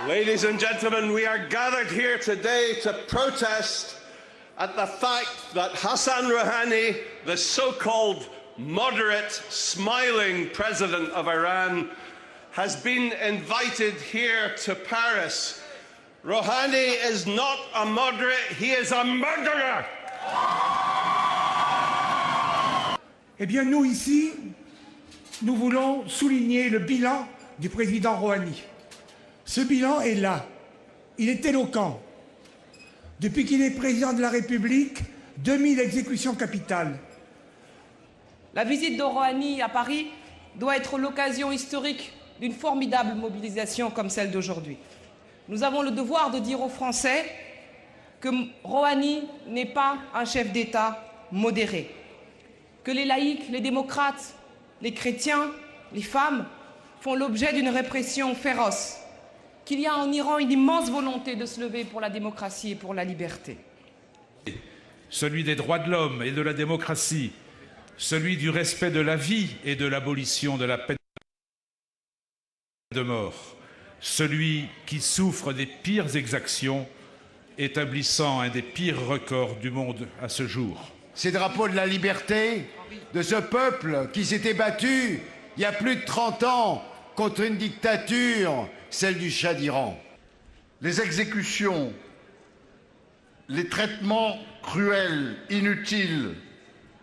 Ladies and gentlemen, we are gathered here today to protest at the fact that Hassan Rouhani, the so-called moderate, smiling president of Iran, has been invited here to Paris. Rouhani is not a moderate, he is a murderer! Eh bien, nous ici, nous voulons souligner le bilan du président Rouhani. Ce bilan est là, il est éloquent. Depuis qu'il est président de la République, 2000 exécutions capitales. La visite de Rouhani à Paris doit être l'occasion historique d'une formidable mobilisation comme celle d'aujourd'hui. Nous avons le devoir de dire aux Français que Rouhani n'est pas un chef d'État modéré, que les laïcs, les démocrates, les chrétiens, les femmes font l'objet d'une répression féroce, qu'il y a en Iran une immense volonté de se lever pour la démocratie et pour la liberté. Celui des droits de l'homme et de la démocratie, celui du respect de la vie et de l'abolition de la peine de mort, celui qui souffre des pires exactions, établissant un des pires records du monde à ce jour. Ces drapeaux de la liberté de ce peuple qui s'était battu il y a plus de 30 ans contre une dictature, celle du Shah d'Iran. Les exécutions, les traitements cruels, inutiles,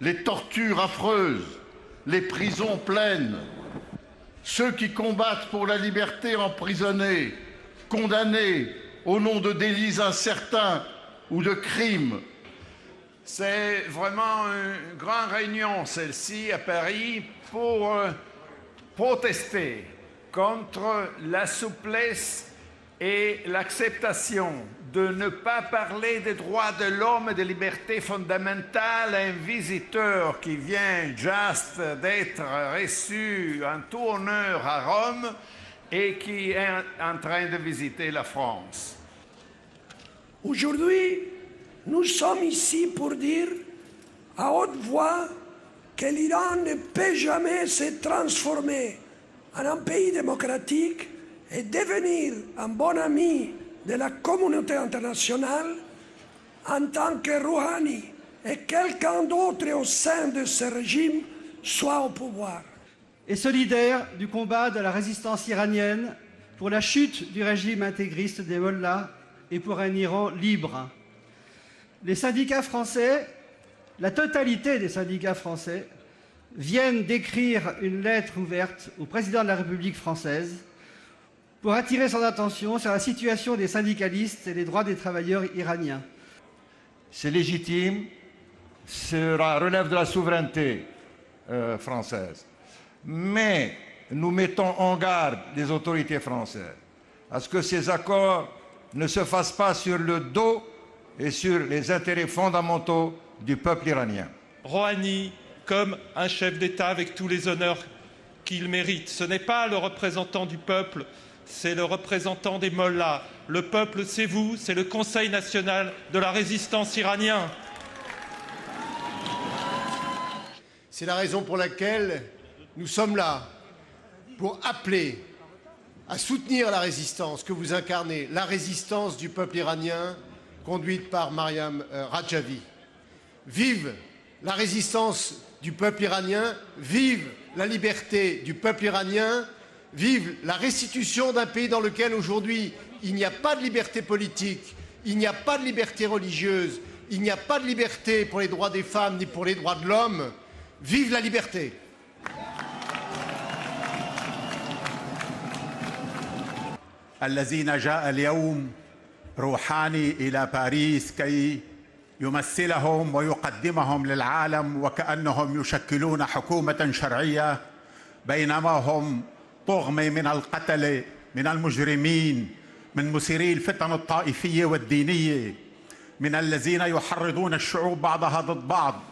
les tortures affreuses, les prisons pleines, ceux qui combattent pour la liberté emprisonnés, condamnés au nom de délits incertains ou de crimes. C'est vraiment une grande réunion, celle-ci, à Paris, pour protester contre la souplesse et l'acceptation de ne pas parler des droits de l'homme et des libertés fondamentales à un visiteur qui vient juste d'être reçu en tout honneur à Rome et qui est en train de visiter la France. Aujourd'hui, nous sommes ici pour dire à haute voix que l'Iran ne peut jamais se transformer en un pays démocratique et devenir un bon ami de la communauté internationale en tant que Rouhani et quelqu'un d'autre au sein de ce régime soit au pouvoir. Et solidaire du combat de la résistance iranienne pour la chute du régime intégriste des mollahs et pour un Iran libre. Les syndicats français, la totalité des syndicats français, viennent d'écrire une lettre ouverte au président de la République française pour attirer son attention sur la situation des syndicalistes et les droits des travailleurs iraniens. C'est légitime, cela relève de la souveraineté française. Mais nous mettons en garde les autorités françaises à ce que ces accords ne se fassent pas sur le dos et sur les intérêts fondamentaux du peuple iranien. Rouhani, comme un chef d'État avec tous les honneurs qu'il mérite, ce n'est pas le représentant du peuple, c'est le représentant des mollahs. Le peuple, c'est vous, c'est le Conseil national de la résistance iranien. C'est la raison pour laquelle nous sommes là, pour appeler à soutenir la résistance que vous incarnez, la résistance du peuple iranien conduite par Mariam Rajavi. Vive la résistance du peuple iranien, vive la liberté du peuple iranien, vive la restitution d'un pays dans lequel aujourd'hui il n'y a pas de liberté politique, il n'y a pas de liberté religieuse, il n'y a pas de liberté pour les droits des femmes ni pour les droits de l'homme. Vive la liberté! الذين جاء اليوم روحاني إلى باريس كي يمثلهم ويقدمهم للعالم وكأنهم يشكلون حكومة شرعية بينما هم طغم من القتلة من المجرمين من مثيري الفتن الطائفية والدينية من الذين يحرضون الشعوب بعضها ضد بعض